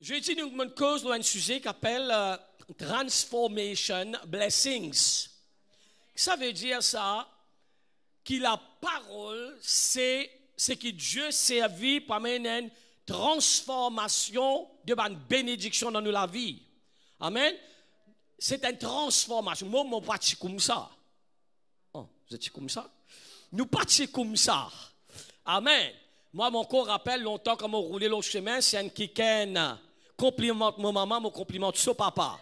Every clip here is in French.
Je dis une cause dans un sujet qui s'appelle Transformation Blessings. Ça veut dire ça, que la parole, c'est ce que Dieu servi pour amener une transformation de une bénédiction dans la vie. Amen. C'est une transformation. Moi, je ne suis pas comme ça. Oh, vous êtes comme ça? Nous pas comme ça. Amen. Moi, mon corps rappelle longtemps quand on roulait le chemin, c'est un qui complimente mon maman, mon complimente son papa.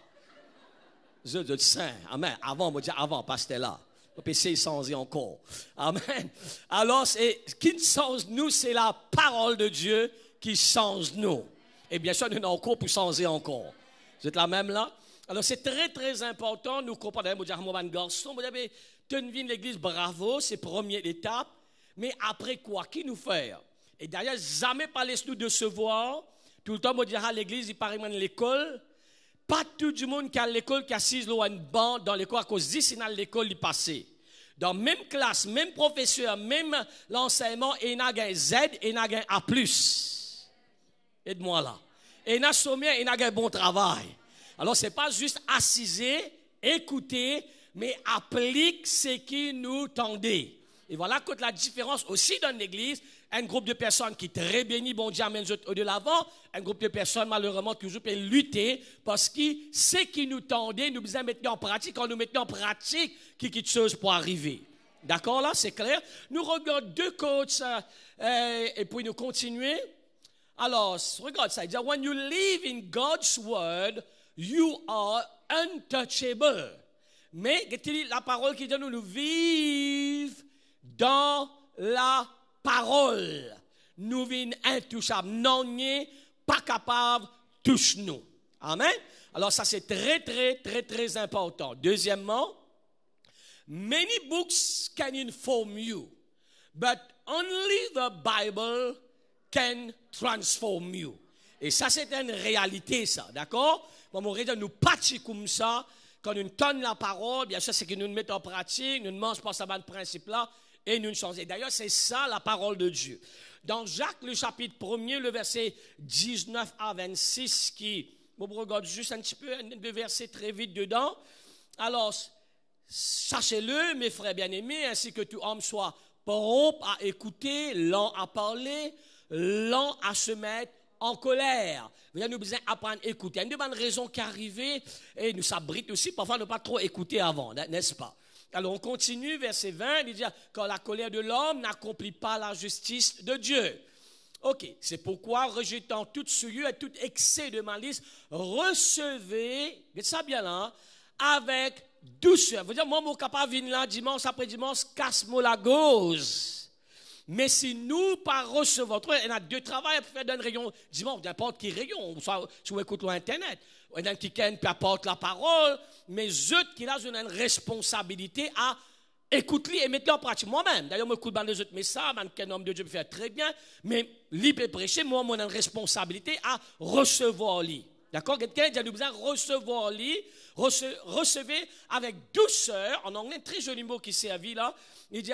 Je dis saint. Amen. Avant, on me dit avant, pas c'était là. On peut essayer sans y encore. Amen. Alors, ce qui change nous, c'est la parole de Dieu qui change nous. Et bien sûr, nous avons encore pour changer encore. Vous êtes là même là? Alors, c'est très, très important. Nous comprenons, vous dire, mon garçon, vous avez tenu l'église, bravo, c'est la première étape. Mais après quoi? Qui nous fait? Et d'ailleurs, jamais pas laisse-nous de se voir. Tout le temps, on dira à l'église, il paraît même l'école. Pas tout le monde qui a l'école, qui assise là, une bande dans l'école, à cause d'ici, dans l'école, il passait. Dans la même classe, même professeur, même l'enseignement, il y a un Z et il y a un A+. Aide-moi là. Et il y a un sommet, il y a un bon travail. Alors, ce n'est pas juste assiser, écouter, mais applique ce qui nous tendait. Et voilà toute la différence aussi dans l'église. Un groupe de personnes qui est très béni, bon Dieu amène de l'avant. Un groupe de personnes, malheureusement, toujours peut lutter parce que ce qui nous tendait, nous besoin mettre en pratique. Quand nous mettons en pratique, quelque chose pour arriver. D'accord là, c'est clair? Nous regardons deux coachs et puis nous continuer. Alors, regarde ça. Il dit, when you live in God's word, you are untouchable. Mais, la parole qui dit, nous vivons dans la parole. Nous vivons intouchables. Non, pas capable, touche-nous. Amen. Alors, ça, c'est très, très, très, très important. Deuxièmement, many books can inform you, but only the Bible can transform you. Et ça, c'est une réalité, ça. D'accord? Comme on dit, nous patchons comme ça. Quand nous tonnons la parole, bien sûr, c'est que nous nous mettons en pratique, nous ne mangeons pas ce principe-là, et nous changeons. D'ailleurs, c'est ça la parole de Dieu. Dans Jacques, le chapitre 1er, le verset 19 à 26, qui, vous regardez juste un petit peu, le verset très vite dedans. Alors, sachez-le, mes frères bien-aimés, ainsi que tout homme soit prompt à écouter, lent à parler, lent à se mettre en colère. Nous avons besoin d'apprendre à écouter. Il y a une bonne raison qui arrive et nous s'abrite aussi, parfois ne pas trop écouter avant, n'est-ce pas? Alors on continue, verset 20, il dit, quand la colère de l'homme n'accomplit pas la justice de Dieu. Ok, c'est pourquoi, rejetant toute souillure et tout excès de malice, recevez, mettez ça bien là, avec douceur. Vous dire, moi, je suis capable de venir là dimanche après dimanche, casse-moi la gauze. Mais si nous pas recevons, il y a deux travails pour faire dans une réunion dimanche, n'importe quelle réunion, si vous écoutez l'Internet, il y a un qui apporte la parole, mais eux qui ont une responsabilité à écouter et mettre en pratique. Moi-même, d'ailleurs, je écoute les autres messages, un homme de Dieu peut faire très bien, mais lui peut prêcher, moi, j'ai une responsabilité à recevoir lui. D'accord? Quelqu'un a besoin de recevoir lui, recevez avec douceur, en anglais, un très joli mot qui servi là, il dit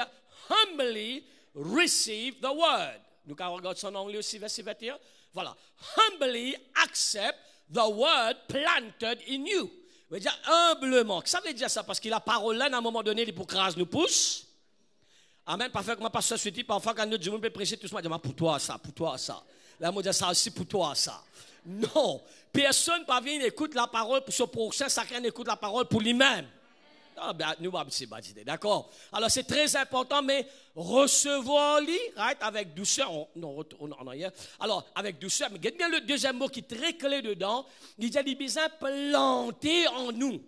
humbly receive the word. Nous regardons ça en anglais aussi, verset 21. Voilà. Humbly accept the word planted in you. Ça veut dire humblement. Ça veut dire ça parce que la parole là, à un moment donné, il pour craser nous pousse. Amen. Parfois, comme pasteur Suiti, parfois, quand nous disons, peut prêcher tout ça, dit, pour toi, ça, pour toi, ça. Là, on dit ça aussi pour toi, ça. Non. Personne ne peut venir écouter la parole pour son prochain, chacun écoute la parole pour lui-même. Ah, ben, nous, c'est d'accord. Alors, c'est très important, mais recevoir-les, right, avec douceur. Alors, avec douceur, mais regardez bien le deuxième mot qui est très clé dedans. Il dit, il besoin planter en nous.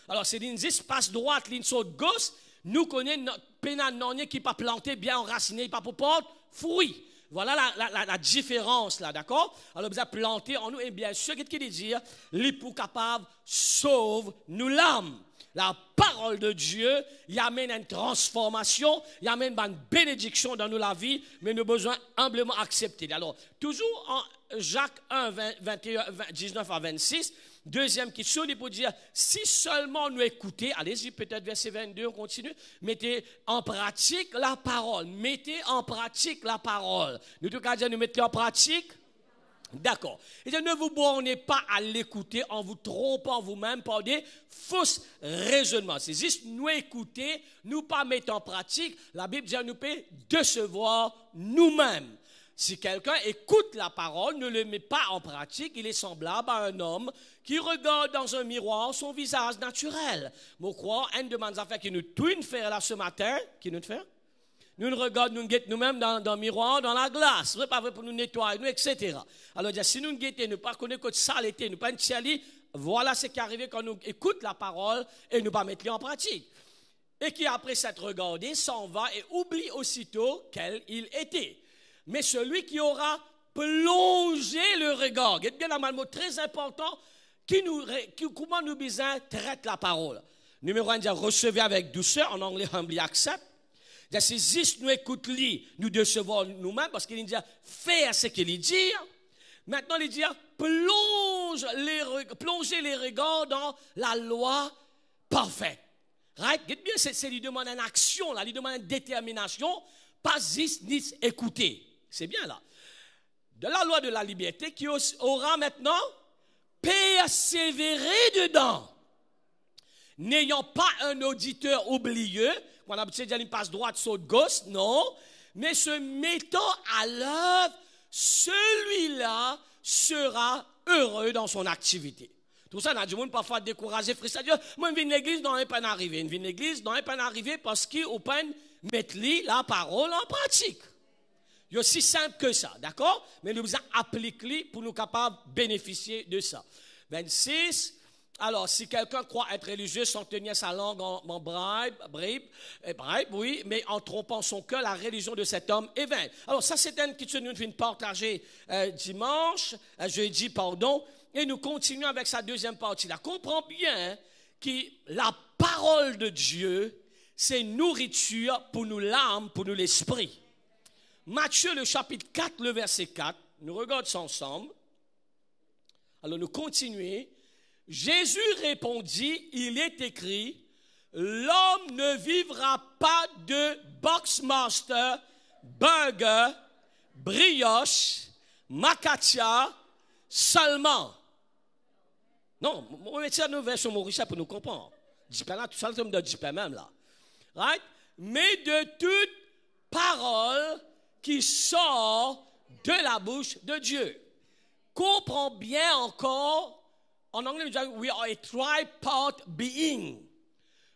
Alors, c'est une espace droite, ligne sur gauche. Nous connaissons notre pénal qui n'est pas planté, bien enraciné, pas pour porte, fruit. Voilà la différence là, d'accord? Alors, vous avez planté en nous, et bien sûr, qu'est-ce qu'il dit? L'époux capable sauve nous l'âme. La parole de Dieu, il amène une transformation, il amène une bénédiction dans nous la vie, mais nous avons besoin humblement accepter. Alors, toujours en Jacques 1, 19 à 26, deuxième question, il peut dire, si seulement nous écoutons, allez-y, peut-être verset 22, on continue, mettez en pratique la parole, mettez en pratique la parole. Nous, tout cas, nous mettons en pratique. D'accord. Et ne vous bornez pas à l'écouter en vous trompant vous-même par des fausses raisonnements. C'est juste nous écouter, nous pas mettre en pratique. La Bible dit à nous peut décevoir nous-mêmes. Si quelqu'un écoute la parole, ne le met pas en pratique, il est semblable à un homme qui regarde dans un miroir son visage naturel. Je crois, une de mes affaires qui nous tout faire là ce matin, qui nous fait? Nous nous regardons, nous guettons nous-mêmes dans le miroir, dans la glace. Ce n'est pas vrai pour nous nettoyer, nous, etc. Alors, si nous guettons, nous ne pas connaître que saleté, nous ne pas une voilà ce qui arrive quand nous écoutons la parole et nous ne pas mettre en pratique. Et qui, après s'être regardé, s'en va et oublie aussitôt quel il était. Mais celui qui aura plongé le regard, c'est bien un mot très important, comment nous besoin traite la parole. Numéro 1, recevez avec douceur, en anglais, humbly accept. C'est juste nous écoutons, nous décevons nous-mêmes, parce qu'il dit faire ce qu'il dit. Maintenant, il dit plongez les regards dans la loi parfaite. Right? Bien, c'est lui demande une action, là, lui demande une détermination, pas juste ni écouter. C'est bien là. De la loi de la liberté qui aura maintenant persévéré dedans. N'ayant pas un auditeur oublieux, qu'on a l'habitude d'aller passe droite, saute gauche, non, mais se mettant à l'œuvre, celui-là sera heureux dans son activité. Tout ça, on a du monde parfois découragé, frustré. Moi, je viens de l'église, non, je ne peux pas arriver. Je viens de l'église, non, je ne peux pas arriver parce qu'on peut mettre la parole en pratique. C'est aussi simple que ça, d'accord? Mais nous devons appliquer pour nous capables de bénéficier de ça. 26. Alors, si quelqu'un croit être religieux sans tenir sa langue en bribe, oui, mais en trompant son cœur, la religion de cet homme est vaine. Alors, ça, c'est une question que nous venons partager jeudi, et nous continuons avec sa deuxième partie. Là, comprends bien que la parole de Dieu, c'est nourriture pour nous l'âme, pour nous l'esprit. Matthieu, le chapitre 4, le verset 4, nous regardons ça ensemble. Alors, nous continuons. Jésus répondit, il est écrit, l'homme ne vivra pas de Boxmaster, burger, brioche, macatia seulement. Non, on met ça dans une version mauricienne pour nous comprendre. Là, tout ça, le de Jipé même là. Right? Mais de toute parole qui sort de la bouche de Dieu. Comprends bien encore. En anglais, nous disons, we are a tripart being.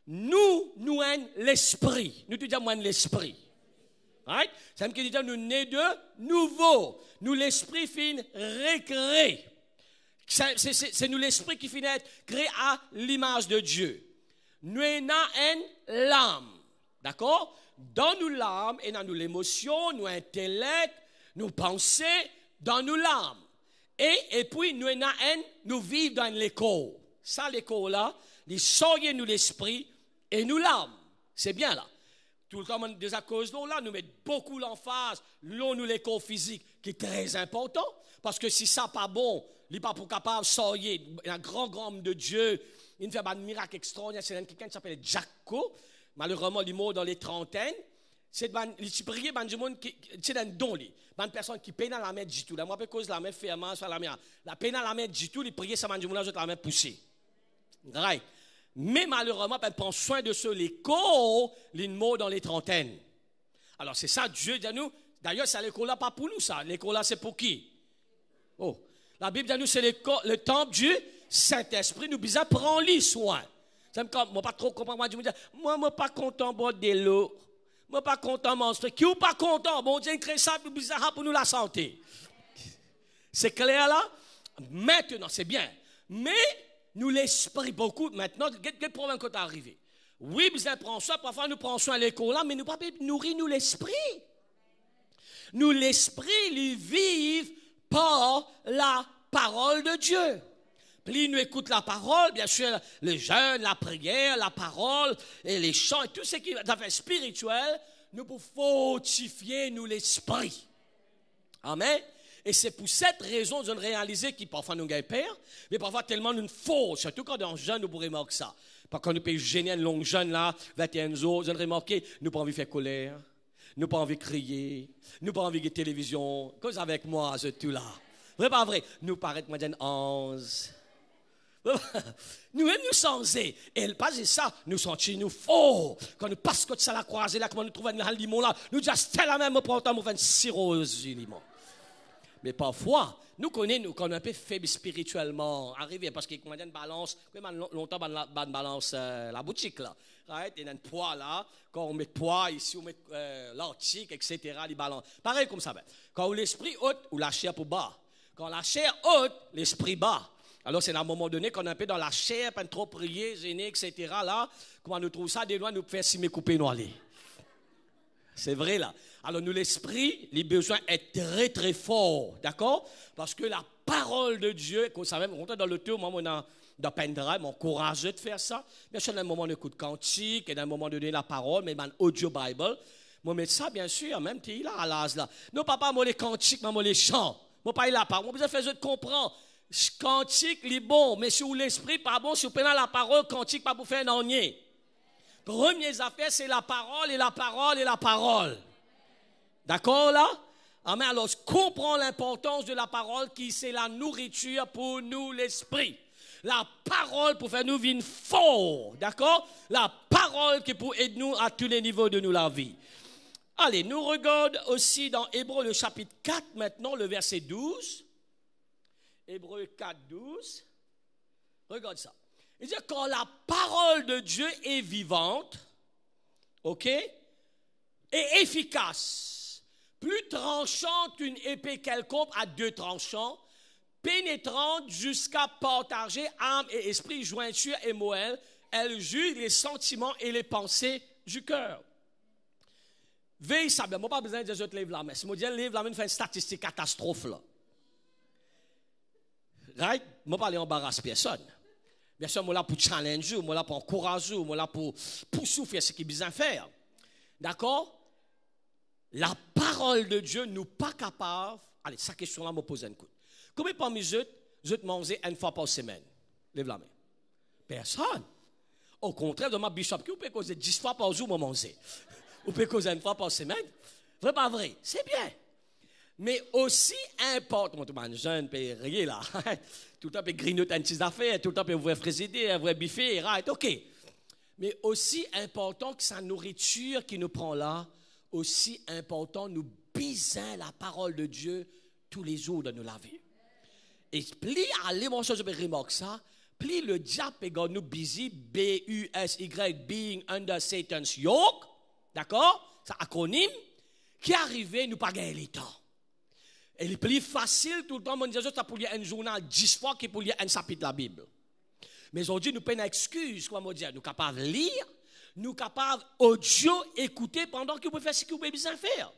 Nous sommes l'esprit. Nous disons, l'esprit. Right? Ça veut dire que nous sommes nés de nouveau. Nous, l'esprit, finit récréé. C'est nous, l'esprit, qui finit être créé à l'image de Dieu. Nous avons une l'âme. D'accord? Dans nous, l'âme, et dans nous, l'émotion, nous, intellect, nous, pensées, dans nous, l'âme. Et puis, nous vivons dans l'écho. Ça, l'écho-là, les soyez nous l'esprit et nous l'âme. C'est bien là. Tout le temps, des à cause de là, nous mettons beaucoup l'emphase, nous l'écho physique, qui est très important. Parce que si ça n'est pas bon, il n'est pas pour capable de soyer. Un grand homme de Dieu, il fait un miracle extraordinaire. C'est quelqu'un qui s'appelle Jacko. Malheureusement, il est mort dans les trentaines. C'est un don. Une personne qui peine à la main du tout. La moi, cause la main fermée sur la main. La peine à la main du tout, il prie ça, la main poussée. Right. Mais malheureusement, elle prend soin de ceux, les corps, les mots dans les trentaines. Alors, c'est ça, Dieu dit à nous. D'ailleurs, ça, l'école-là, pas pour nous, ça. L'école-là, c'est pour qui? Oh. La Bible dit à nous, c'est le temple du Saint-Esprit. Nous, bizarre, prends-les soin. Ça me comme, moi, pas trop comprendre. Moi, je me dis, moi, pas content, boire de l'eau. Moi, pas content, monstre. Qui ou pas content? Bon Dieu, crée ça bizarre pour nous la santé. C'est clair là? Maintenant, c'est bien. Mais, nous, l'esprit, beaucoup, maintenant, quel problème quand est arrivé? Oui, nous prenons soin, parfois nous prenons soin à l'école là, mais nous ne pouvons pas nourrir nous l'esprit. Nous, l'esprit, ils vivent par la parole de Dieu. Plus nous écoutons la parole, bien sûr, le jeûne, la prière, la parole, et les chants, et tout ce qui est d'affaires spirituelles, nous pouvons fortifier nous l'esprit. Amen. Et c'est pour cette raison que nous réalisons que parfois nous gagnons peur, mais parfois tellement nous faut, surtout quand dans le jeûne, nous pourrions remarquer ça. Parce que quand nous pouvons gêner un long jeûne là, 21 jours, nous remarqué, nous n'avons pas envie de faire colère, nous n'avons pas envie de crier, nous n'avons pas envie de télévision, cause avec moi, c'est tout là. Vrai pas vrai? Nous paraît moi dire 11. Nous sommes et elle pas ça, nous sommes chez nous forts. Quand nous passons comme ça la croisée là, comment nous trouvons le limon là, nous disons c'est la même pourtant nous faisons sirop limon. Mais parfois, nous connaissons un peu faible spirituellement, arrivé parce qu'il y a une balance, longtemps une balance la boutique là. Right? Il y a un poids là, quand on met poids ici, on met l'article, etc. Les balances. Pareil comme ça. Quand l'esprit haute, ou la chair pour bas. Quand la chair haute, l'esprit bas. Alors c'est à un moment donné qu'on est un peu dans la chair, pas trop prier, gêner, etc. Là, comment nous trouvons ça, des lois nous faire si mes couper nous aller. C'est vrai là. Alors nous l'esprit, les besoins est très très fort, d'accord? Parce que la parole de Dieu, qu'on savait, on est dans le tour, moi on a dans pendrive, mon courageux de faire ça. Bien sûr, dans un moment on écoute cantique, et dans un moment donné la parole, mais dans audio Bible, moi mettre ça bien sûr, même tu là à l'âge là. Non papa, moi les cantiques, moi les chants, moi pas la parole, moi besoin faire je te comprends. Cantique, les bon, mais si vous l'esprit pas bon, si vous prenez la parole, cantique pas pour faire un rien. Première affaire, c'est la parole et la parole et la parole. D'accord là? Amen. Alors, comprends l'importance de la parole qui c'est la nourriture pour nous, l'esprit. La parole pour faire nous vivre fort. D'accord? La parole qui pour aider nous à tous les niveaux de nous la vie. Allez, nous regardons aussi dans Hébreux le chapitre 4 maintenant, le verset 12. Hébreux 4, 12. Regarde ça. Il dit quand la parole de Dieu est vivante, ok, et efficace, plus tranchante qu'une épée quelconque à deux tranchants, pénétrante jusqu'à partager âme et esprit, jointure et moelle, elle juge les sentiments et les pensées du cœur. Veille ça bien, moi pas besoin de dire je te lève la main. Si moi dis lève la main, fait une statistique catastrophe là. Right? Moi pas embarrasser personne. Bien sûr, moi là pour challenger, moi là pour encourager, moi là pour souffrir ce qui est besoin faire. D'accord? La parole de Dieu nous pas capable. Allez, cette question là me pose un coup. Combien parmi eux, mangez une fois par semaine? Lève la main. Personne. Au contraire, de ma bishop, qui vous pouvez causer 10 fois par jour, moi manger. Vous pouvez causer une fois par semaine. Vrai pas vrai? C'est bien. Mais aussi important, tout le monde jeune, peut rien là. Tout le temps peut grignoter une petite affaire, tout le temps peut ouvrir frigidaire, un vrai buffet, right, ok. Mais aussi important que sa nourriture qui nous prend là, aussi important nous bisons la parole de Dieu tous les jours de nos vie. Et plus à l'émotion, je vais remarquer ça, plus le diable est nous busy, B-U-S-Y, being under Satan's yoke, d'accord, c'est un acronyme, qui arrivait, nous pas gagner le temps. Et le plus facile, tout le temps, on dit, ça pour lire un journal 10 fois que pour lire un chapitre de la Bible. Mais aujourd'hui, nous prenons une excuse, comment dire, nous sommes capables de lire, nous sommes capables audio écouter pendant que vous pouvez faire ce que vous avez besoin de faire.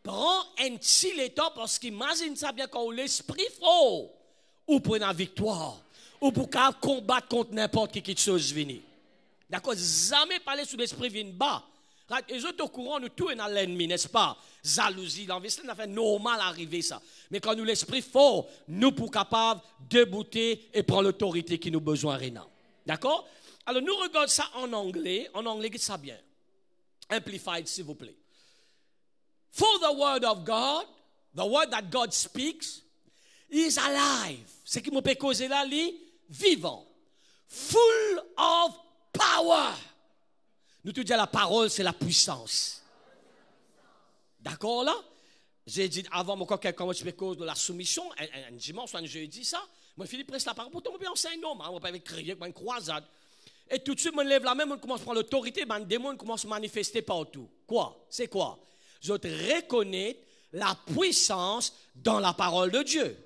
Prends un petit temps parce qu'imagine ça bien quand l'esprit fort, ou pour une victoire, ou pour combattre contre n'importe qui chose venir. D'accord? Jamais parler sous l'esprit vient bas. Et je suis au courant, nous tous dans l'ennemi, n'est-ce pas? Jalousie, l'envie, c'est fait normal arriver ça. Mais quand nous l'esprit fort, nous pour capables de bouter et prendre l'autorité qui nous besoin rien. D'accord? Alors nous regardons ça en anglais, dites ça bien. Amplified, s'il vous plaît. For the word of God, the word that God speaks, is alive. Ce qui me peut causer là, vivant. Full of power. Nous te disons la parole, c'est la puissance. D'accord là? J'ai dit avant, moi, quand quelqu'un me cause de la soumission, un dimanche, un jeudi, ça, moi, Philippe presse la parole, pourtant, on peut enseigner un homme, on peut crier, une croisade. Et tout de suite, je me lève la main, on commence à prendre l'autorité, un démon commence à manifester partout. Quoi? C'est quoi? Je reconnais la puissance dans la parole de Dieu.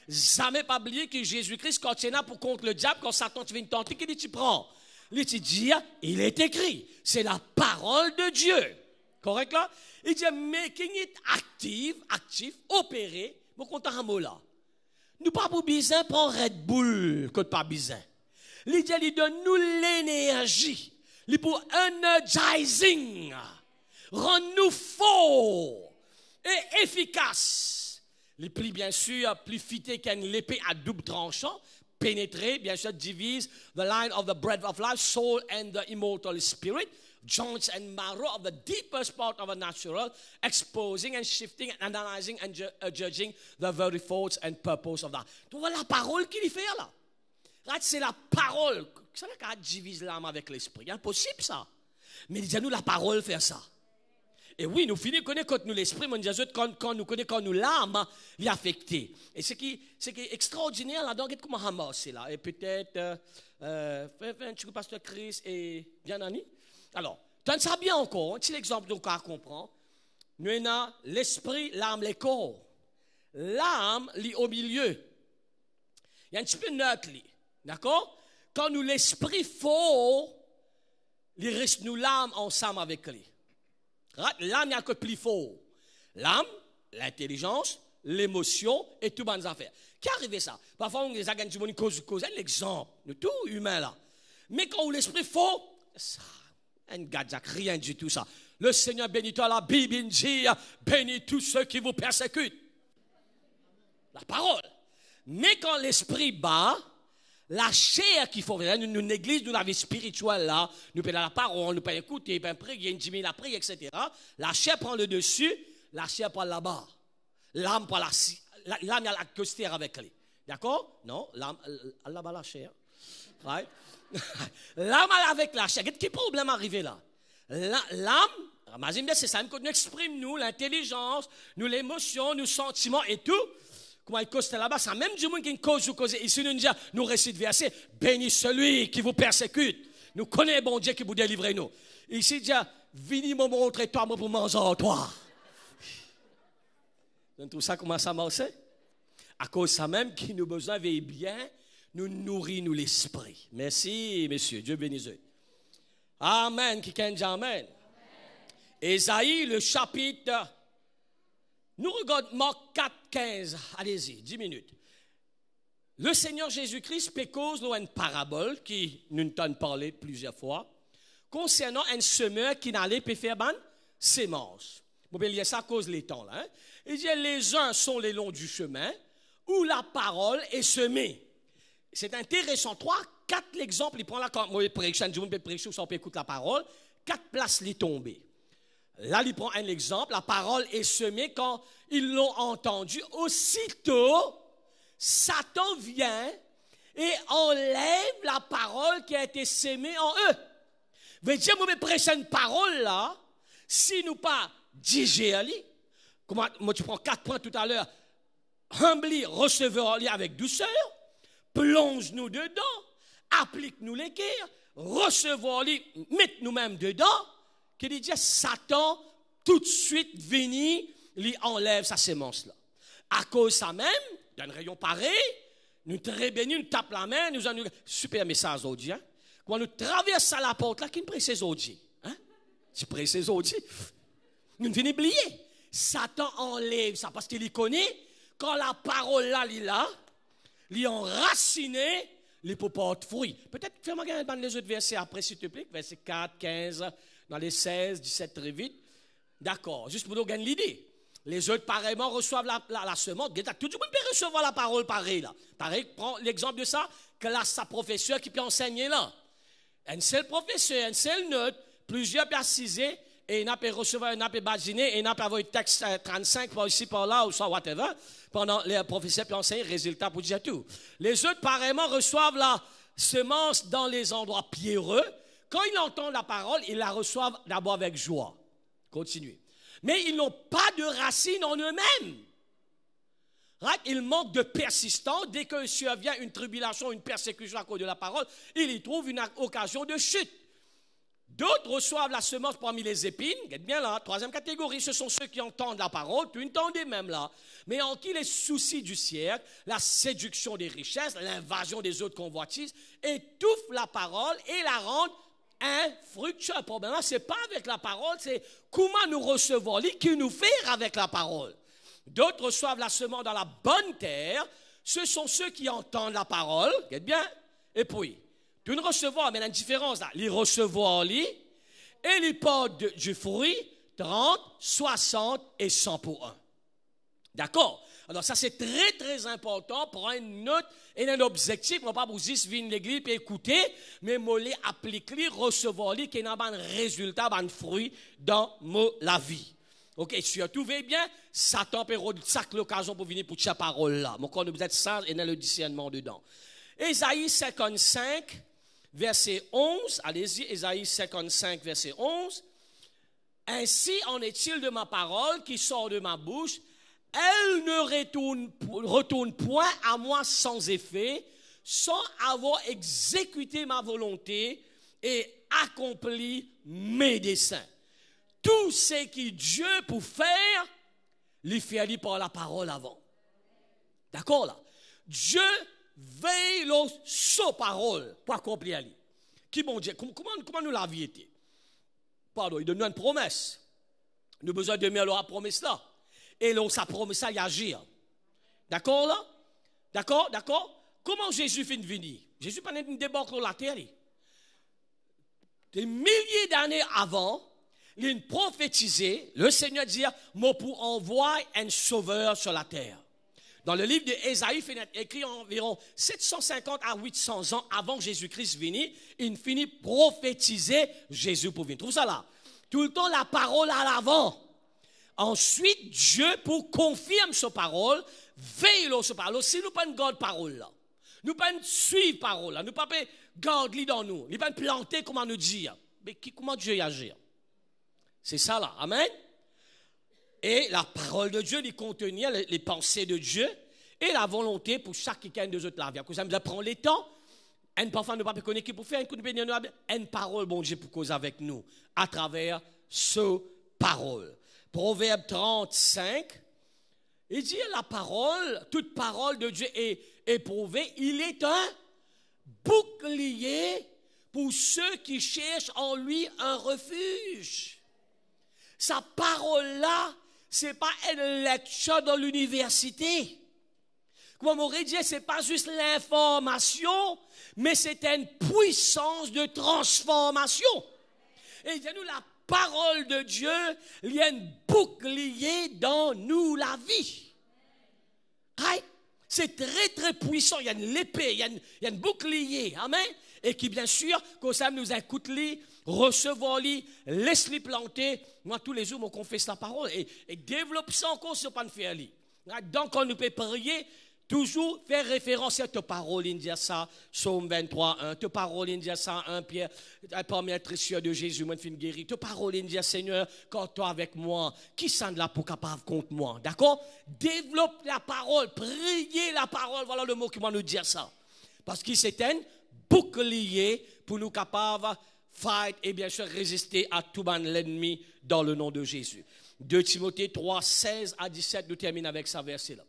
Jamais pas oublier que Jésus-Christ, quand il est là pour contre le diable, quand Satan te vient tenter, qu'il dit, tu prends. Il dit, il est écrit. C'est la parole de Dieu. Correct là? Il dit, making it actif, opéré. Mon compte un mot là. Nous pas pour besoin prendre Red Bull, que pas besoin. Il dit, il donne nous l'énergie. Il pour energizing. Rend-nous forts et efficaces. Les plis, bien sûr, plus fité qu'une épée à double tranchant. Pénétrer, bien sûr, divise the line of the bread of life, soul and the immortal spirit. joints and marrow of the deepest part of a natural, exposing and shifting and analyzing and judging the very thoughts and purpose of that. Tu vois la parole qu'il y fait là. C'est la parole. Ça n'a qu'à diviser l'âme avec l'esprit. Impossible ça. Mais il dit à nous la parole fait ça. Et oui, nous finissons connaître quand nous l'esprit, mais quand nous connaissons quand nous l'âme, il est affecté. Et ce qui est extraordinaire là-dedans, regarde comment ramasser là. Et peut-être, tu le pasteur Chris et Bien-Ani. Alors, tu as bien encore, un petit exemple donc à comprendre. Nous avons l'esprit, l'âme, les corps. L'âme, lit au milieu. Il y a un petit peu neutre, d'accord? Quand nous l'esprit fort, il reste nous l'âme ensemble avec lui. L'âme, il y a que plus fort. L'âme, l'intelligence, l'émotion et tout bonnes affaires. Qui arrive ça? Parfois, on les a gagné du cause, l'exemple, nous tout humain là. Mais quand l'esprit fort, ça, un gars, rien du tout ça. Le Seigneur bénit toi, la Bible dit, bénis tous ceux qui vous persécutent. La parole. Mais quand l'esprit bat, la chair qu'il faut faire, nous l'église, nous la vie spirituelle là, nous prenons la parole, nous pouvons écouter, nous prier, nous diminer la prière, etc. La chair prend le dessus, la chair prend là-bas. L'âme prend l'âme a la costère avec lui. D'accord? Non, l'âme, là-bas la chair. Right? L'âme avec la chair. Quel problème arrivé là? L'âme, c'est ça, nous exprime nous, l'intelligence, nous l'émotion, nous sentiments et tout. Comment il cause là-bas, c'est même du monde qui cause. Ici, nous disons, nous récitons verset, bénis celui qui vous persécute. Nous connaissons bon Dieu qui vous délivre nous. Ici, il dit, venez me montrer toi, moi pour manger en toi. Donc, tout ça commence à marcher. À cause de ça même, qui nous besoin veiller bien, nous nourrit nous l'esprit. Merci, messieurs. Dieu bénisse eux. Amen. Qui dit amen. Ésaïe, le chapitre. Nous regardons Marc 4, 15. Allez-y, 10 minutes. Le Seigneur Jésus-Christ cause une parabole qui nous a parlé plusieurs fois concernant un semeur qui n'allait pas faire ban sémence. Vous pouvez lire ça à cause des temps là. Il dit les uns sont les longs du chemin où la parole est semée. C'est intéressant. 4 exemples. Il prend là quand moi prêche, je peux prêcher ou ça peut écouter la parole. 4 places les tombées. Là, il prend un exemple. La parole est semée quand ils l'ont entendu. Aussitôt, Satan vient et enlève la parole qui a été semée en eux. Veut dire, moi, prêcher une parole là, si nous pas digérer, comment moi tu prends 4 points tout à l'heure, humbly, recevoir-les avec douceur, plonge-nous dedans, applique-nous les guerres, recevoir-les, mette nous-mêmes dedans. Qui dit Satan tout de suite vient, lui enlève sa sémence là. À cause de ça même, d'un rayon pareil, nous très bénis, nous tape la main, nous avons super message aujourd'hui. Hein? Quand nous traversons la porte là, qui nous presse aujourd'hui? Hein? Tu presses aujourd'hui? Nous venons oublier. Satan enlève ça parce qu'il connaît quand la parole là, il est enraciné, il peut porter fruit. Peut-être fais-moi gagner dans les autres versets après, s'il te plaît, verset 4, 15. Dans les 16, 17, très vite. D'accord, juste pour nous gagner l'idée. Les autres, pareillement, reçoivent la semence. Tout le monde peut recevoir la parole pareil, là. Pareil, prends l'exemple de ça, classe sa professeur qui peut enseigner là. Un seul professeur, un seul note, plusieurs peuvent assiser, et il peut recevoir, il peut badiner, et il peut avoir un texte 35 par ici, par là, ou ça, whatever. Pendant les professeurs peuvent enseigner, résultat pour dire tout. Les autres, pareillement, reçoivent la semence dans les endroits pierreux. Quand ils entendent la parole, ils la reçoivent d'abord avec joie. Continuez. Mais ils n'ont pas de racines en eux-mêmes. Right? Ils manquent de persistance. Dès que survient une tribulation, une persécution à cause de la parole, ils y trouvent une occasion de chute. D'autres reçoivent la semence parmi les épines. Regardez bien là, 3e catégorie, ce sont ceux qui entendent la parole, tu entendais même là, mais en qui les soucis du siècle, la séduction des richesses, l'invasion des autres convoitises, étouffent la parole et la rendent infructueux. Le problème, ce n'est pas avec la parole, c'est comment nous recevons, qui nous fait avec la parole. D'autres reçoivent la semence dans la bonne terre, ce sont ceux qui entendent la parole, regardez bien, et puis, tu ne recevoir, mais la différence là, les recevoir, et les portent du fruit, 30, 60 et 100 pour 1. D'accord? Alors ça c'est très très important, prends une note Et un objectif, moi pas pour juste venir l'église et écouter, mais moi les appliquer, recevoir les qui n'ont pas un résultat, un fruit dans la vie. Ok, surtout, veillez bien, Satan peut sac l'occasion pour venir pour cette parole-là. Mon corps, vous êtes sage et dans le discernement dedans. Ésaïe 55, verset 11. Allez-y, Ésaïe 55, verset 11. Ainsi en est-il de ma parole qui sort de ma bouche. Elle ne retourne point à moi sans effet, sans avoir exécuté ma volonté et accompli mes desseins. Tout ce que Dieu peut faire, il fait par la parole avant. D'accord là? Dieu veille sur parole pour accomplir. Qui bon Dieu, comment nous la vie été? Pardon, il donne nous une promesse. Nous avons besoin de mettre la promesse là. Et là, sa promesse à y agir. D'accord là? D'accord? Comment Jésus fait venir? Jésus pas une débarque sur la terre. Des milliers d'années avant, il a prophétisé, le Seigneur dit, moi pour envoyer un sauveur sur la terre. Dans le livre d'Ésaïe, il est écrit environ 750 à 800 ans avant Jésus-Christ venir, il finit prophétiser Jésus pour venir. Trouve ça là. Tout le temps la parole à l'avant. Ensuite, Dieu, pour confirmer sa parole, veille sur sa parole. Si nous ne pas garder parole là, nous ne pas suivre parole là, nous ne pas garder dans nous, nous ne pas planter comment nous dire. Mais comment Dieu agit? C'est ça là, amen. Et la parole de Dieu, il contenait les pensées de Dieu et la volonté pour chacun de autres la vie. Nous allons prendre le temps, et parfois nous ne pouvons pas connaître qui pour faire une parole, bon Dieu, pour cause avec nous, à travers ce parole. Proverbe 35, il dit la parole, toute parole de Dieu est éprouvée, il est un bouclier pour ceux qui cherchent en lui un refuge. Sa parole-là, ce n'est pas une lecture dans l'université. Comme on aurait dit, ce n'est pas juste l'information, mais c'est une puissance de transformation. Et il y a nous la parole de Dieu, il y a un bouclier dans nous la vie. Right? C'est très très puissant. Il y a une épée, il y a un bouclier. Amen. Et qui bien sûr, comme ça nous écoute-les, recevoir-les, laisse-les planter. Moi, tous les jours, je confesse la parole et développe ça encore sur pas de faire. Donc, on nous peut prier, toujours faire référence à ta parole, il dit ça, Psaume 23, 1. Ta parole, il dit ça, 1 Pierre, la première tressure de Jésus, moi, je suis guéri. Ta parole, il dit, Seigneur, quand toi avec moi, qui s'en là pour capable contre moi? D'accord? Développe la parole, priez la parole, voilà le mot qui va nous dire ça. Parce que c'est un bouclier pour nous capables fight et bien sûr résister à tout l'ennemi dans le nom de Jésus. 2 Timothée 3, 16 à 17, nous terminons avec ce verset-là.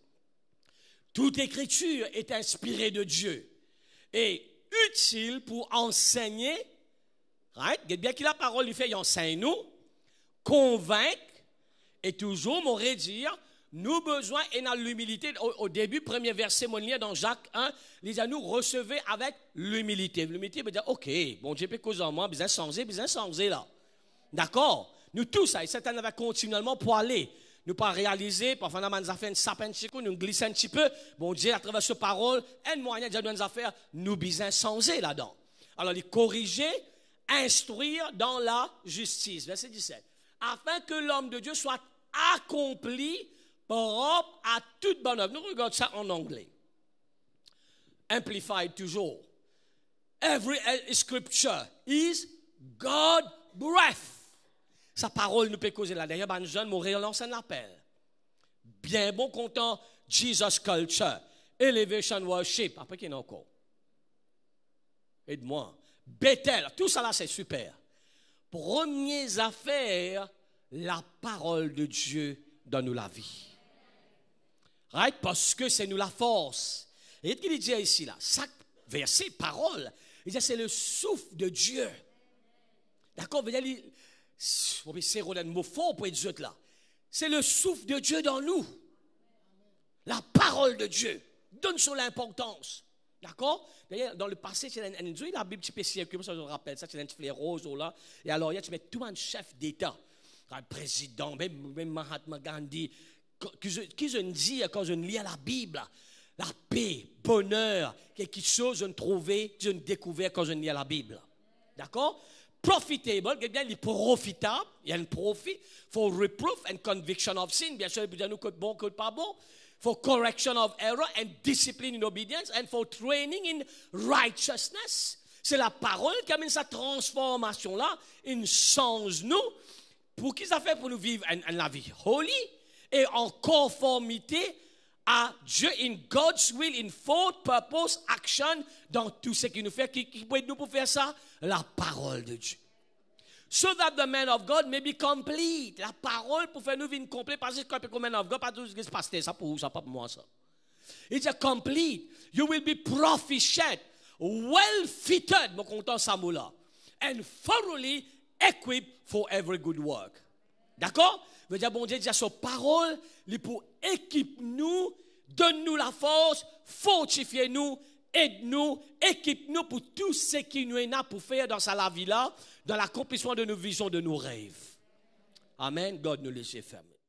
Toute écriture est inspirée de Dieu et utile pour enseigner, right? Bien que la parole lui fait, il enseigne nous, convaincre et toujours m'aurait dire, nous besoin et dans l'humilité. Au début, premier verset, mon lien dans Jacques 1, il dit à nous recevez avec l'humilité. L'humilité veut dire, ok, bon Dieu peut causer en moi, besoin changer là. D'accord? Nous tous, ça, Satan va continuellement pour aller. Nous pas réaliser, parfois nous avons fait un sapin de chico, nous glissons un petit peu. Bon Dieu, à travers ce parole, un moyen de nous faire, nous besoin changer là-dedans. Alors, il corriger, instruire dans la justice. Verset 17. Afin que l'homme de Dieu soit accompli propre à toute bonne œuvre. Nous regardons ça en anglais. Amplified toujours. Every scripture is God breath. Sa parole nous peut causer là. D'ailleurs, ben jeune mourir lance un appel. Bien bon content, Jesus culture, elevation worship. Après qu'il y en a encore. Aide-moi. Bethel, tout ça là c'est super. Premières affaires, la parole de Dieu dans nous la vie. Right? Parce que c'est nous la force. Et ce qu'il dit ici là, chaque verset, parole, il dit c'est le souffle de Dieu. D'accord? C'est un mot fort pour être là. C'est le souffle de Dieu dans nous. La parole de Dieu. Donne sur l'importance. D'accord? D'ailleurs, dans le passé, c'est la Bible qui peut circuler, ça je me rappelle, ça c'est un petit fleur rose là. Et alors, tu mets tout un chef d'État, un président, même Mahatma Gandhi, qui je dis quand je lis la Bible, la paix, bonheur, quelque chose que je ne trouvais, je ne découvrais quand je lis la Bible. D'accord? Profitable, bien, il est profitable, il y a un profit. For reproof and conviction of sin, bien sûr, il peut nous code bon, code pas bon. For correction of error and discipline in obedience, and for training in righteousness. C'est la parole qui amène cette transformation-là, il change nous. Pour qui ça fait pour nous vivre la vie holy et en conformité à Dieu, in God's will, in full purpose, action, dans tout ce qui nous fait, qui peut nous pour faire ça? La parole de Dieu. So that the man of God may be complete. La parole pour faire nous vivre complet, parce que quand le man of God, pas tout ce qui se passe, ça pour vous, ça pas pour moi ça. It's a complete. You will be proficient, well fitted, mon content ça mot là, and thoroughly equipped for every good work. D'accord? Veut dire, bon Dieu, dit sa parole, il pour équipe nous, donne-nous la force, fortifie nous, aide-nous, équipe-nous pour tout ce qui nous est là pour faire dans sa vie là, dans l'accomplissement de nos visions, de nos rêves. Amen. God nous laisse fermer.